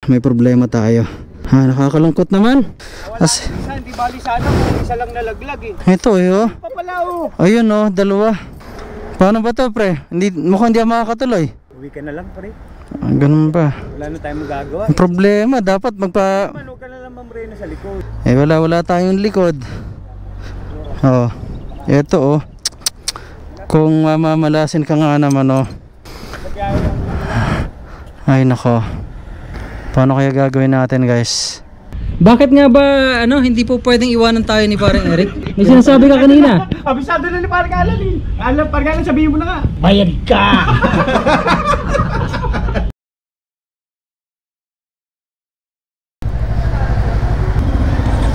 may problema tayo. Nakakalungkot naman. Hindi bali sana kung isa lang nalaglag eh. Ito oh. Pa pala oh. Ayun oh, dalawa. Paano ba to pre? Mukhang hindi makakatuloy. Uwi ka na lang pre. Ganun ba? Wala na tayong magagawa. Ang problema, dapat magpa... Huwag ka na lang mamrena sa likod. wala tayong likod. Oh, ito oh. Kung mamamalasin ka nga naman oh. Ay nako. Paano kaya gagawin natin guys? Bakit nga ba hindi po pwedeng iwanan tayo ni parang Eric? May sinasabi ka kanina. Abisado na ni parang Alan eh. Parang Alan sabihin mo na nga. Bayad ka!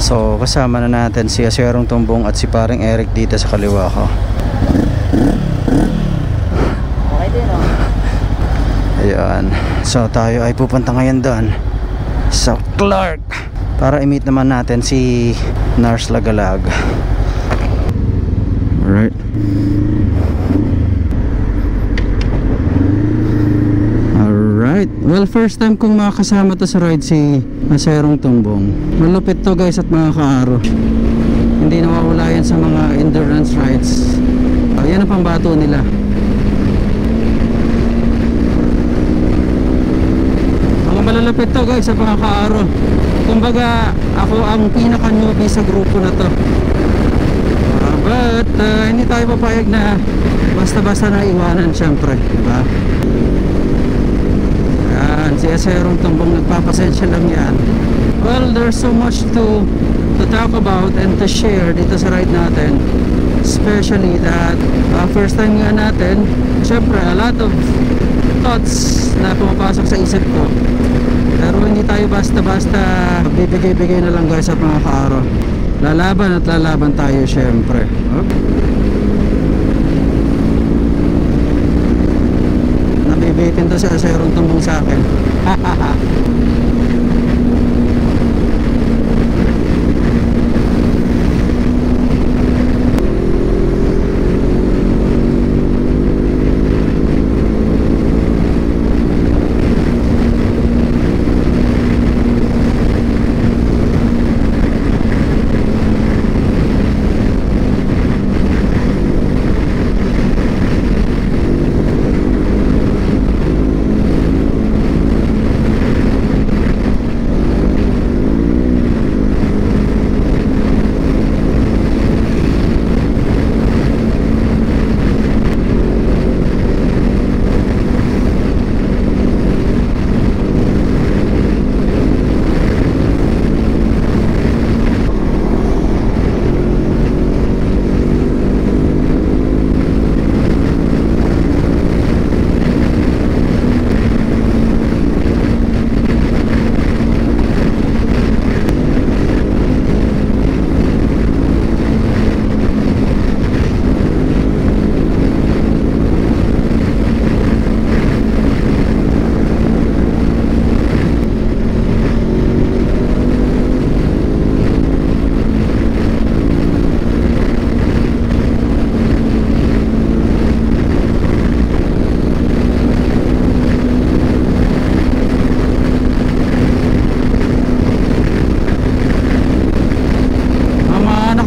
So kasama na natin si Aserong Tumbong at si paring Eric dito sa kaliwa ko. Okay din oh. Ayan. So tayo ay pupunta ngayon doon sa Clark para i-meet naman natin si Nars Lagalag. Alright. Alright. Well, first time kong makakasama to sa ride si Aserong Tumbong. Malupit to guys at mga kaaro. Hindi nawawala yan sa mga endurance rides. Yan ang pambato nila. Malalapit to guys sa mga kaaro. Kumbaga ako ang pinaka newbie sa grupo na to. But hindi tayo papayag na basta-basta na iwanan syempre, diba? Yan, si Aserong Tumbong nagpapasensya lang yan. Well, there's so much to talk about and to share dito sa ride natin. Especially that first time nga natin, syempre a lot of thoughts na pumapasok sa isip ko. Pero hindi tayo basta-basta bibigay-bigay na lang guys sa mga kaaro. Lalaban at lalaban tayo syempre. Nabibitin to si Aserong Tumbong sa akin.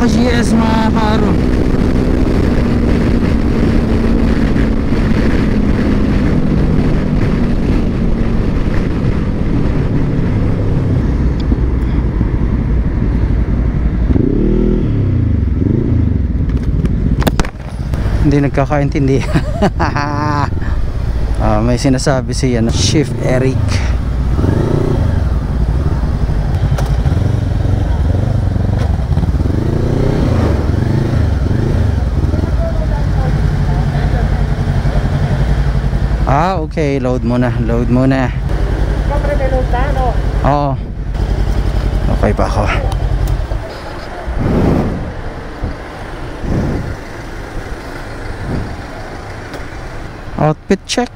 GS mga kaaro. Hindi nagkakaintindi. May sinasabi si Chief Eric. Okay, load muna, load muna. Kapre, may load na, no? Oo. Okay pa ako. Outfit check.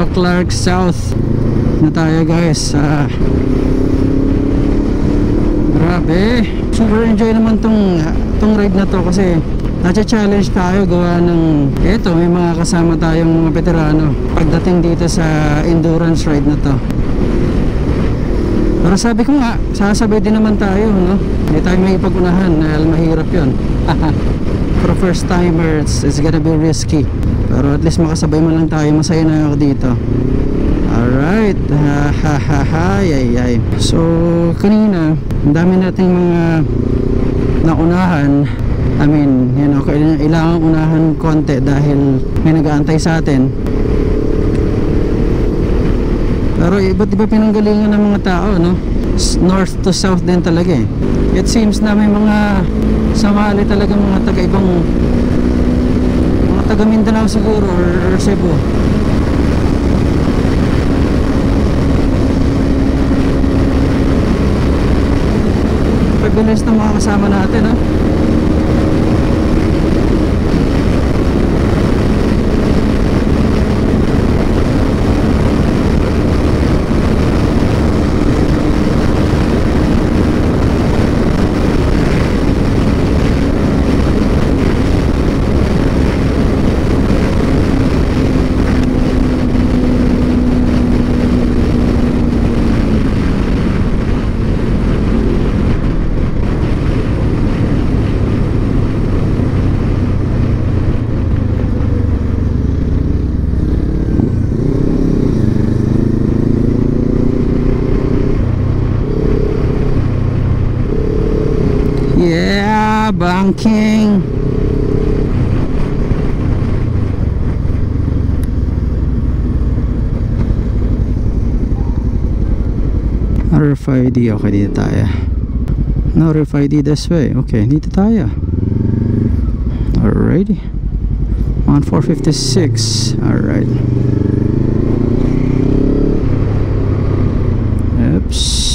pa Clark South na tayo guys. Grabe, super enjoy naman tong ride na to kasi na-challenge tayo gawa ng eto, may mga kasama tayong mga veterano pagdating dito sa endurance ride na to. Pero sabi ko nga, sasabay din naman tayo, no? Hindi tayo may ipag-unahan dahil mahirap yun. For first timers, it's gonna be risky. Pero at least makasabay man lang tayo, masaya na ako dito. Alright, yay. So, kanina, ang dami nating mga naunahan. I mean, you know, kailangan unahan konti dahil may nag-aantay sa atin. Pero iba't iba pinanggalingan ng mga tao, no? North to south din talaga eh. It seems na may mga samali talaga mga taga-ibang, mga taga Mindanao siguro or Cebu. Pagbilis ng mga kasama natin, no? Yeah, banking. RFID, okay, dito tayo. No RFID this way. Okay, dito tayo. Alrighty. On 456. Alright. Oops.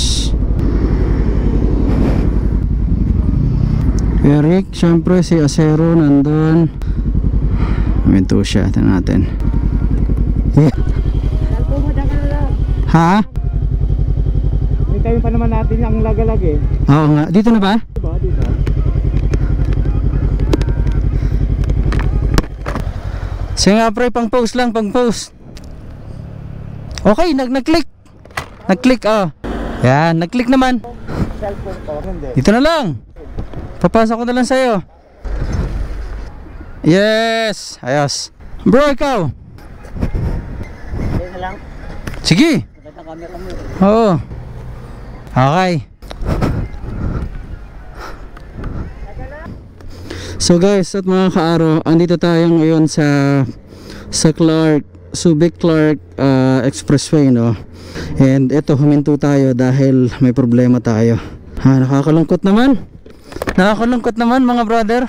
Eric, syempre si Acero nandun. Minto siya, tignan natin. Ha? May tayo pa naman natin ang lagalag eh. Oo nga, dito na ba? Diba, dito. Sige nga pre, pang post lang, pang post. Okay, nag-click. Nag-click, oh. Yan, nag-click naman. Cellphone ko, hindi. Dito na lang. Papasok ko na lang sa'yo. Yes, ayos. Bro, ikaw. Hindi na lang. Sige. Magandang camera mo. Oo. Okay. So guys, at mga kaaro, andito tayo ngayon sa Subic Clark Expressway, no? And eto, huminto tayo dahil may problema tayo. Nakakalungkot naman. Nakakalungkot naman mga brother.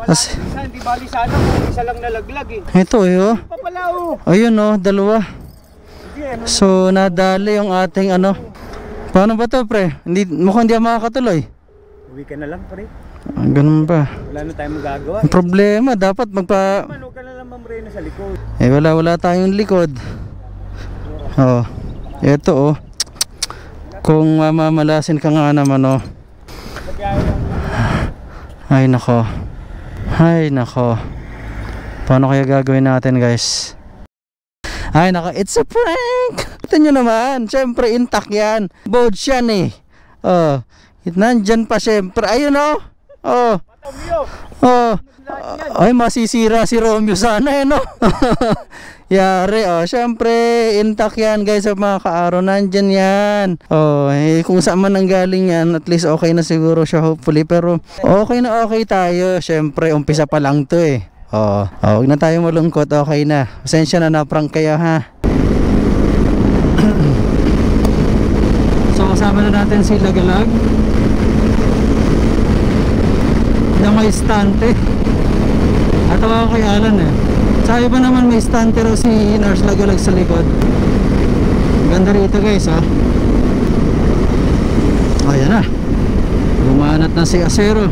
Kasi hindi bali sana kung isa lang nalaglag eh. Ito oh. Papala oh. Ayun oh, dalawa. So nadali yung ating ano. Paano ba to pre? Mukhang hindi makakatuloy. Uwi ka na lang pre. Ganun ba? Wala na tayong magagawa. Ang problema, dapat magpa... Mano ka na lang mamrena sa likod. wala tayong likod. Oh. Ito oh. Kung mamamalasin ka nga naman oh. Ay nako. Ay nako. Paano kaya gagawin natin guys? Ay nako, it's a prank. Ito nyo naman, syempre intact yan. Board yan eh. Oh, nandyan pa syempre. Ayun oh. Oh. Oh. Ay masisira si Romeo sana eh no. Yari oh, syempre intact yan guys sa mga kaaro, nandyan yan. Oh, kung saan man ang galing yan, at least okay na siguro siya hopefully, pero okay na okay tayo. Syempre umpisa pa lang to eh. Oh, huwag na tayo malungkot, okay na. Pasensya na prank kayo ha. So kasama na natin si Lagalag na may stante. Atawa ko kay Alan eh. Sabi pa naman may stante raw si Nars Lagalag sa likod. Ganda rito guys ha. Ayan na. Bumanat na si Acero.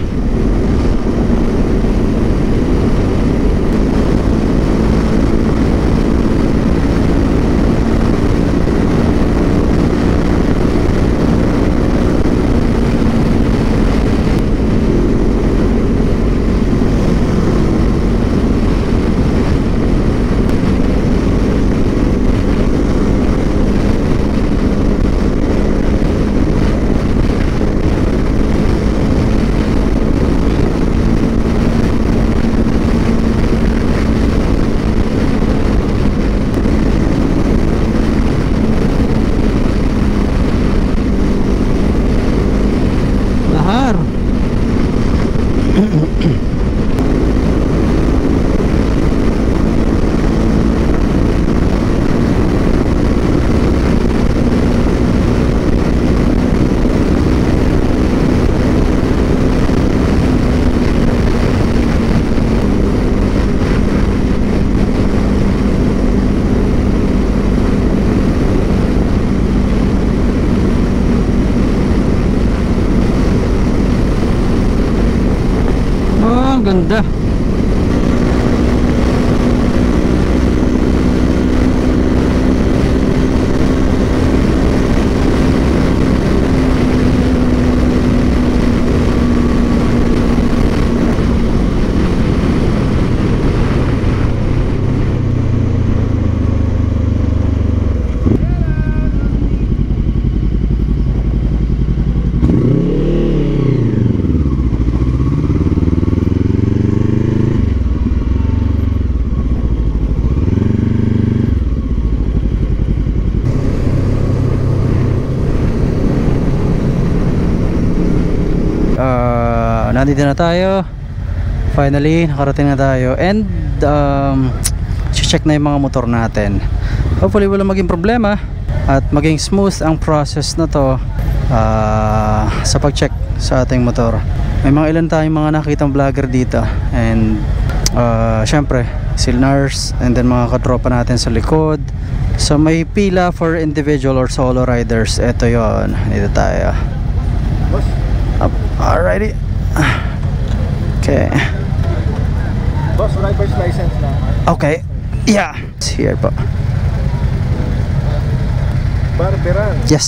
ganda. Nandito na tayo. Finally, nakarating na tayo. And check na yung mga motor natin. Hopefully wala maging problema at maging smooth ang process na to sa pag-check sa ating motor. May mga ilan tayong mga nakitang vlogger dito. And syempre, silnars and then mga katropa natin sa likod. So may pila for individual or solo riders. Ito yon. Dito tayo. Alrighty. Okay. Boss, driver's license na. Okay. Yeah. It's here po. Barberan. Yes.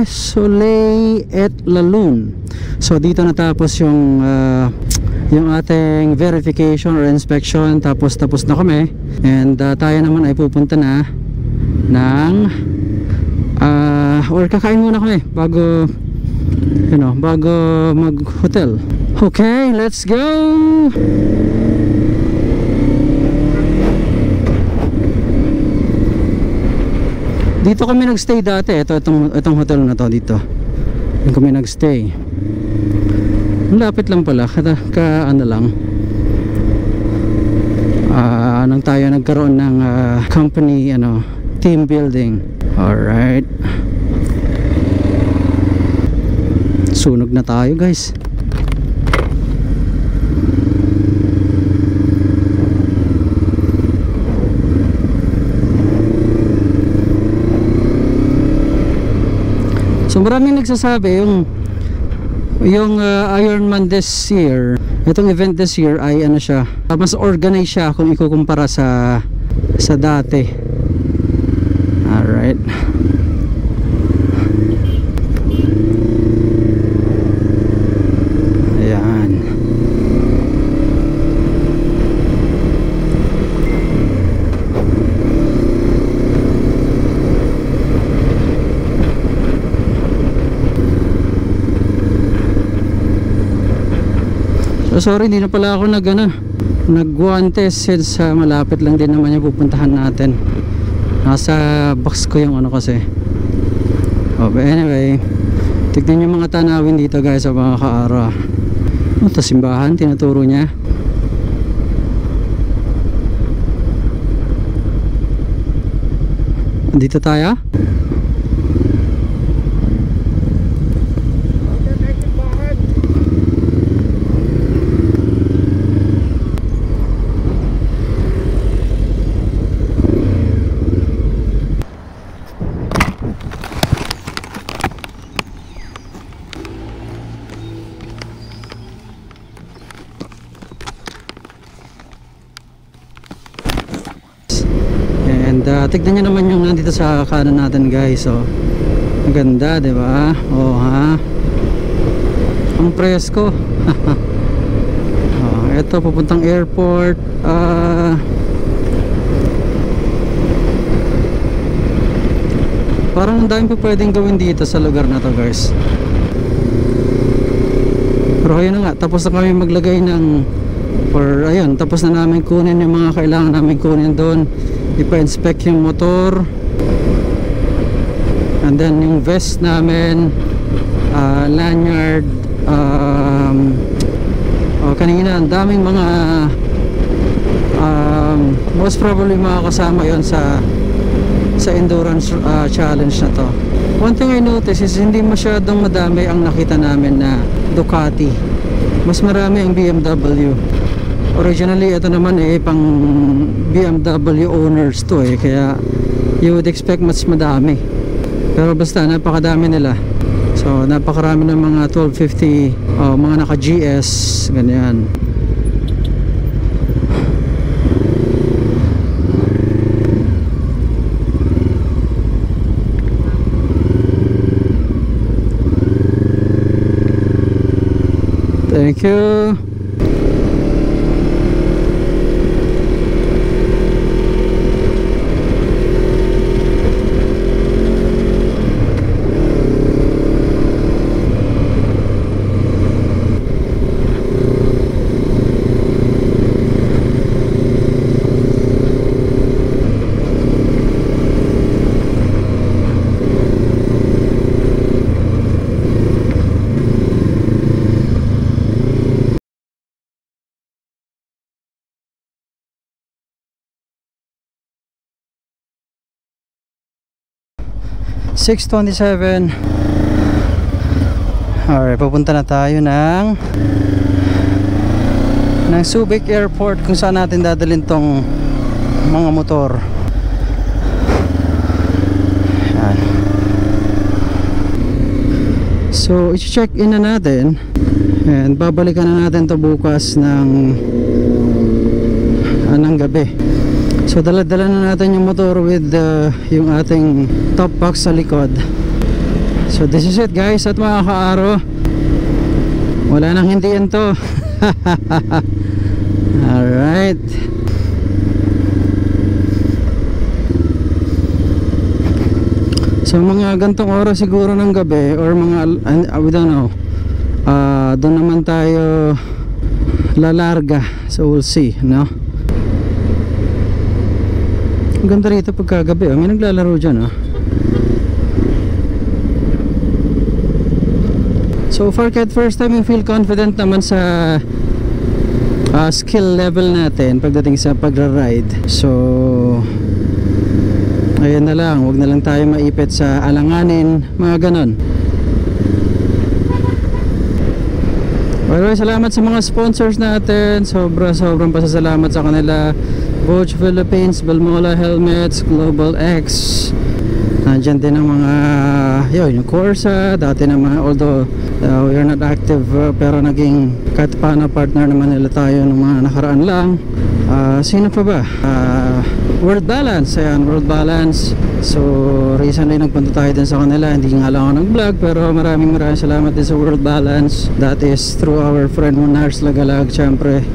Soleil et La Lune. So dito natapos yung ating verification or inspection. Tapos na kami. And tayo naman ay pupunta na ng or kakain muna kami bago bago mag-hotel. Okay, let's go! Dito kami nagstay dati. Itong hotel na to dito. Dito kami nagstay. Lapit lang pala. Ano lang. Nang tayo nagkaroon ng company, team building. Alright. Sunog na tayo, guys. So maraming nagsasabi yung Ironman this year, itong event this year ay siya, mas organized siya kung ikukumpara sa dati. Alright. Ayan. So sorry, hindi na pala ako nag-one test since malapit lang din naman yung pupuntahan natin. Nasa box ko yung kasi. But anyway, tignan yung mga tanawin dito, guys, sa mga kaara. Ito simbahan, tinuturo niya. Dito tayo. Tignan nyo naman yung nandito sa kanan natin, guys. So maganda, di ba? Ang presko. Ito papuntang airport. Parang ang dami pa pwedeng gawin dito sa lugar na to, guys. Pero ayun na nga, tapos na kami maglagay tapos na namin kunin yung mga kailangan namin kunin doon. Ipa-inspect yung motor, and then yung vest namin, lanyard, kanina ang daming mga most probably makakasama yon sa endurance challenge na to. One thing I noticed is hindi masyadong madami ang nakita namin na Ducati, mas marami ang BMW. Originally ito naman pang BMW owners to kaya you would expect mas madami, pero basta napakadami nila. So napakarami ng mga 1250, mga naka GS ganyan. Thank you. (6:27). Alright, papunta na tayo ng Subic Airport, kung saan natin dadalhin tong mga motor. Yan. So i-check in na natin and babalikan na natin to bukas ng gabi. So dala-dala na natin yung motor with yung ating top box sa likod. So this is it guys, at mga kaaro, wala nang hindian to. Alright, so mga gantong oras siguro ng gabi or mga we don't know, doon naman tayo lalarga. So we'll see, no? Ang ganda rito pagkagabi, may naglalaro dyan, So far kahit first time, I feel confident naman sa skill level natin pagdating sa pagra-ride. So ayun na lang, huwag na lang tayo maipit sa alanganin, mga ganon. By the way, salamat sa mga sponsors natin. Sobrang pasasalamat sa kanila. Bosch Philippines, Balmola Helmets, Global X. Nandiyan din ang mga yung Corsa, dati naman, although we are not active, pero naging kahit paano partner naman nila tayo ng mga nakaraan lang. Sino pa ba? World Balance, ayan, World Balance. So recently nagpunta tayo din sa kanila, hindi nga lang ako nag-vlog, pero maraming salamat din sa World Balance. That is through our friend Monars Lagalag, syempre.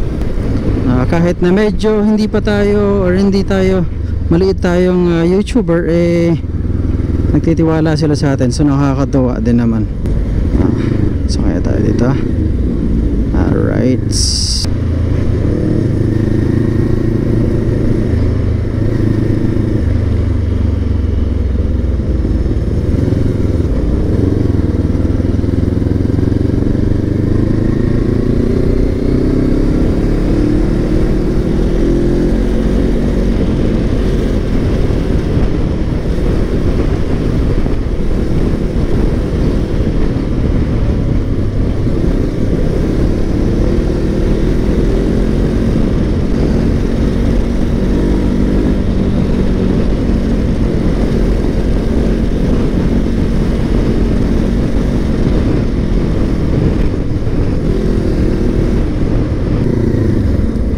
Kahit na medyo hindi pa tayo or hindi tayo, maliit tayong YouTuber, nagtitiwala sila sa atin, so nakakatuwa din naman. So kaya tayo dito. Alright,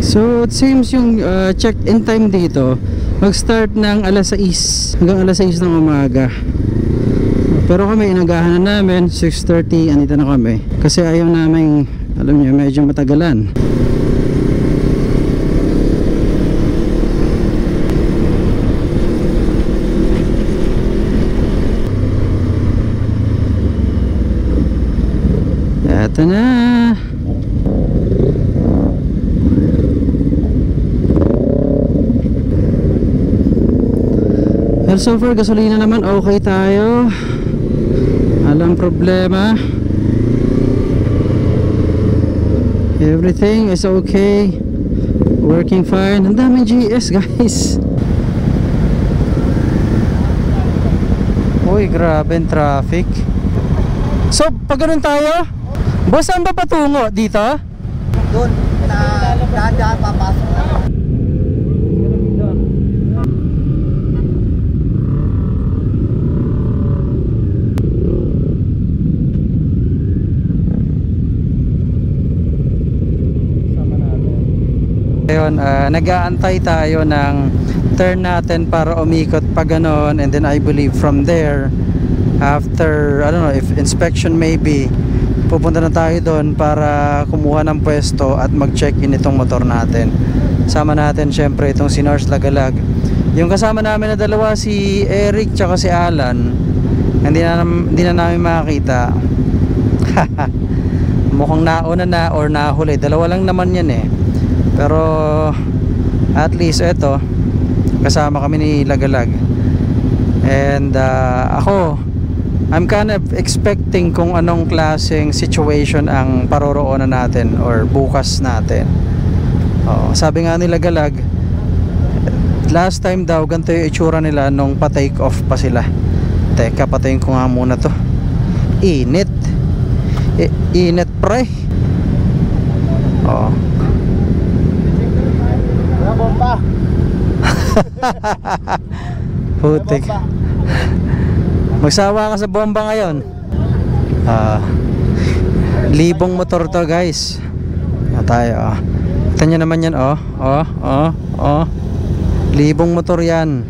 so it seems yung check-in time dito mag-start ng alas 6 hanggang alas 6 ng umaga. Pero kami inagahan na namin 6:30, andito na kami kasi ayaw namin, alam niyo, medyo matagalan. Eto na. Well, so far gasolina naman okay tayo, walang problema, everything is okay, working fine. Ang daming GS guys. Uy, grabe ang traffic. So pag ganun tayo, boss, saan ba patungo? Dito? Doon, daan papasok na. Ayun, nag-aantay tayo ng turn natin para umikot pa ganon, and then I believe from there, after, I don't know if inspection maybe, pupunta na tayo doon para kumuha ng pwesto at mag-check-in itong motor natin. Sama natin syempre itong si Nars Lagalag. Yung kasama namin na dalawa, si Eric tsaka si Alan, hindi na namin makakita. Mukhang nauna na or nahuli. Dalawa lang naman yan eh. Pero at least eto, kasama kami ni Lagalag. And ako, I'm kind of expecting kung anong klaseng situation ang paroroonan natin or bukas natin. Sabi nga ni Lagalag, last time daw ganito yung itsura nila nung pa-take off pa sila. Teka, patayin ko nga muna to. Init. Init pre. Bomba. Putik. Magsawa ka sa bomba ngayon. Libong motor to guys. Tayo. Ito nyo naman yan. Libong motor yan.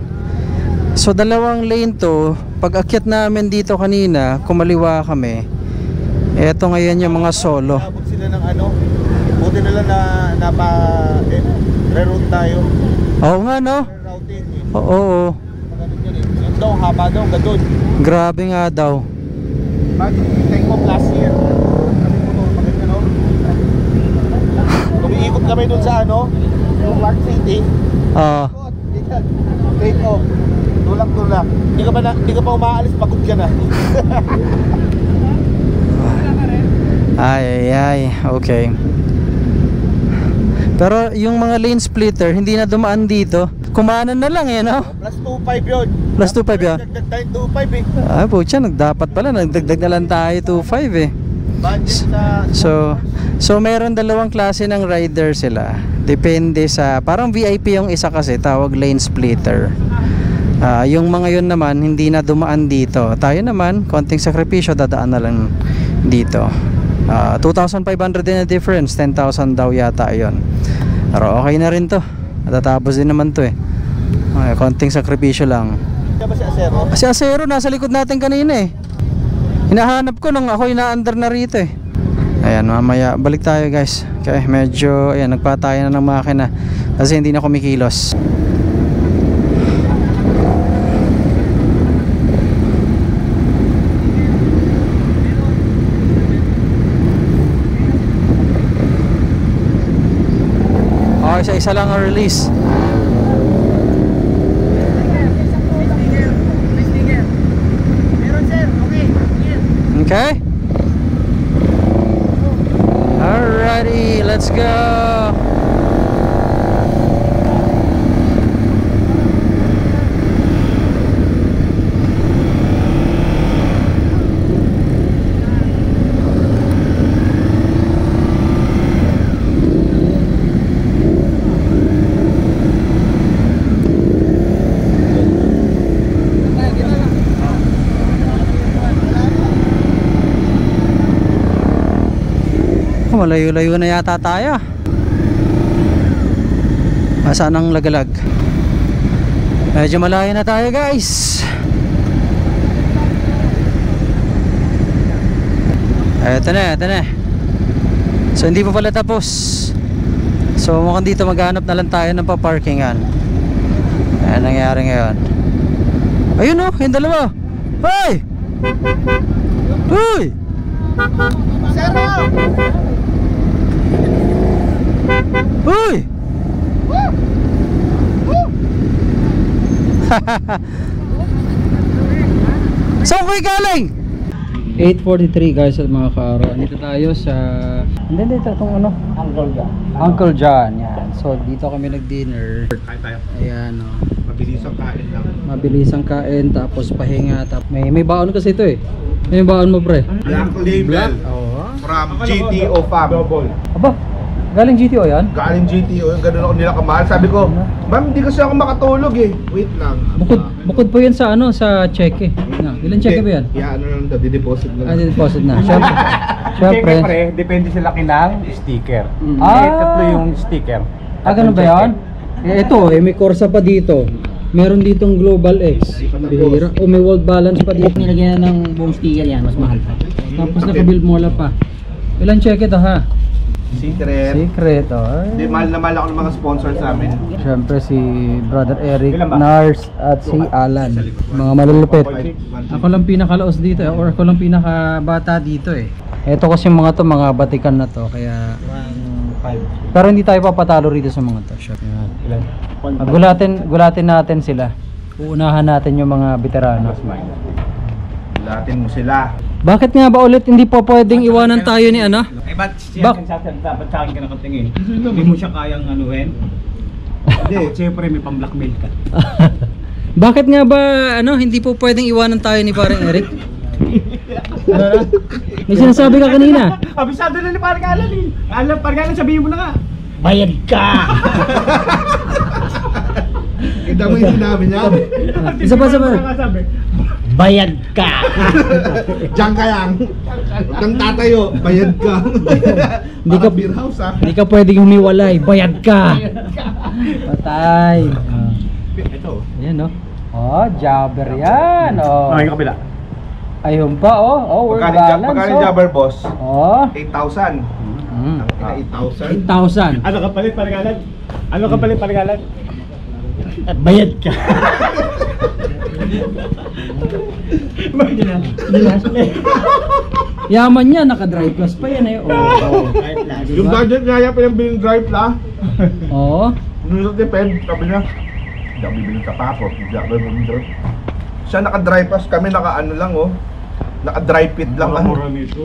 So dalawang lane to. Pag akyat namin dito kanina, kumaliwa kami. Eto ngayon yung mga solo. Abot sila ng ano. Buti nila na re-route tayo. Oo nga no. Routing eh. Oo. Yung daw, haba daw, gadon. Grabe nga daw. Take off last year. Kami motor, maganda no? Kumiikot kami dun sa ano, yung Clark City. Take off. Tulak. Hindi ka pa umaalis, pagod ka na. Ay, okay. Pero yung mga lane splitter, hindi na dumaan dito. Kumanan na lang eh, no? Plus 2.5 yun. Plus 2.5 yun? Dagdag tayo 2.5 eh. Pucha, dapat pala, nagdagdag na lang tayo 2.5 eh. Budget sa... So meron dalawang klase ng rider sila. Depende sa, parang VIP yung isa kasi, tawag lane splitter. Yung mga yun naman, hindi na dumaan dito. Tayo naman, konting sakripisyo, dadaan na lang dito. 2,500 din na difference, 10,000 daw yata yun. Pero okay na rin to. Natatapos din naman to eh. Konting sakripisyo lang. Kaya ba si Acero? Si Acero nasa likod natin kanina eh. Hinahanap ko nung ako ina-under na rito eh. Ayan, mamaya balik tayo guys. Okay, medyo ayan, nagpatayan na ng makina kasi hindi na kumikilos. Isa-isa lang ang release. Meron sir, okay. Okay. Alrighty, let's go. Malayo-layo na yata tayo. Saan ang Lagalag? Medyo malayo na tayo guys. Eto na. So hindi pa pala tapos. So mukhang dito maghanap na lang tayo ng pa-parkingan. Ayan nangyari ngayon. Ayun o, yung dalawa. Hoy! Hoy! Zero! Uy! Saan kayo galing? 8:43 guys at mga kaaro. Dito tayo sa... Hindi, itong ano? Uncle John. Yan. So dito kami nag-dinner. Kain tayo. Ayan o. Mabilisang kain lang. Mabilisang kain tapos pahinga. May baon kasi ito eh. May baon mo pre? Black Label. From GTO Fam. Aba, galing GTO yan? Galing GTO, yung ganun ako nila kamahal. Sabi ko, ma'am, hindi kasi ako makatulog eh. Wait lang. Bukod po yan sa ano, sa cheque. Ilan cheque ba yan? Yeah, ano lang daw, di-deposit na. Di-deposit na. Siyempre. Pre, depende sa laki ng sticker. Tatlo yung sticker. Ganun ba yan? Ito, may Corsa pa dito. Meron ditong Global X. Bihira. May World Balance pa dito. Nilagyan na ng buong sticker yan, mas mahal pa. Tapos naka-build mola pa. Ilan check ito ha? Secret. Secret, oh. Hindi, mahal na mahal ako ng mga sponsors namin. Siyempre si Brother Eric, Nars at si Alan. Mga malulupit. Ako lang pinakalaos dito or ako lang pinakabata dito eh. Ito kasi mga to, mga batikan na to, kaya pero hindi tayo papatalo rito sa mga to. Sure. Gulatin natin sila. Uunahan natin yung mga veterano. Latin mo sila. Bakit nga ba ulit hindi po pwedeng iwanan tayo ni ano? Eh, ba't siya dapat sa akin ka nakatingin? Hindi mo siya kayang anuhin? Hindi. Siyempre may pang-blackmail ka. Bakit nga ba ano hindi po pwedeng iwanan tayo ni parang Eric? Ano na? May sinasabi ka kanina. Abisado na ni parang Alan eh. Alam, parang Alan, sabihin mo na nga. Bayad ka! Kita mo yung sinabi niya. Isa pa. Bayad ka! Diyan ka lang. Huwag kang tatayo. Bayad ka. Hindi ka- beer house ha. Hindi ka pwedeng humiwalay. Bayad ka! Patay. Ito. Ayan no. Oh, jabber yan. Oh. Okay, kabila. Ayun pa oh. Oh, we're Pagkano balance. jabber boss? Oh. 8,000. Mm. 8,000. 8,000. Ano kapalit, parang Alan? Ano kapalit, parang Alan? At bayad ka! Yaman niya, naka-drive plus pa yan eh. Oh. Yung budget niya yan pinabiling drive la. Oh. Nung depend, sabi niya. Hindi ako bibiling sapatos. Hindi ako bibiling drive. Siya naka-drive pass, kami naka-ano lang oh. Naka-drive fit lang. Mura nito.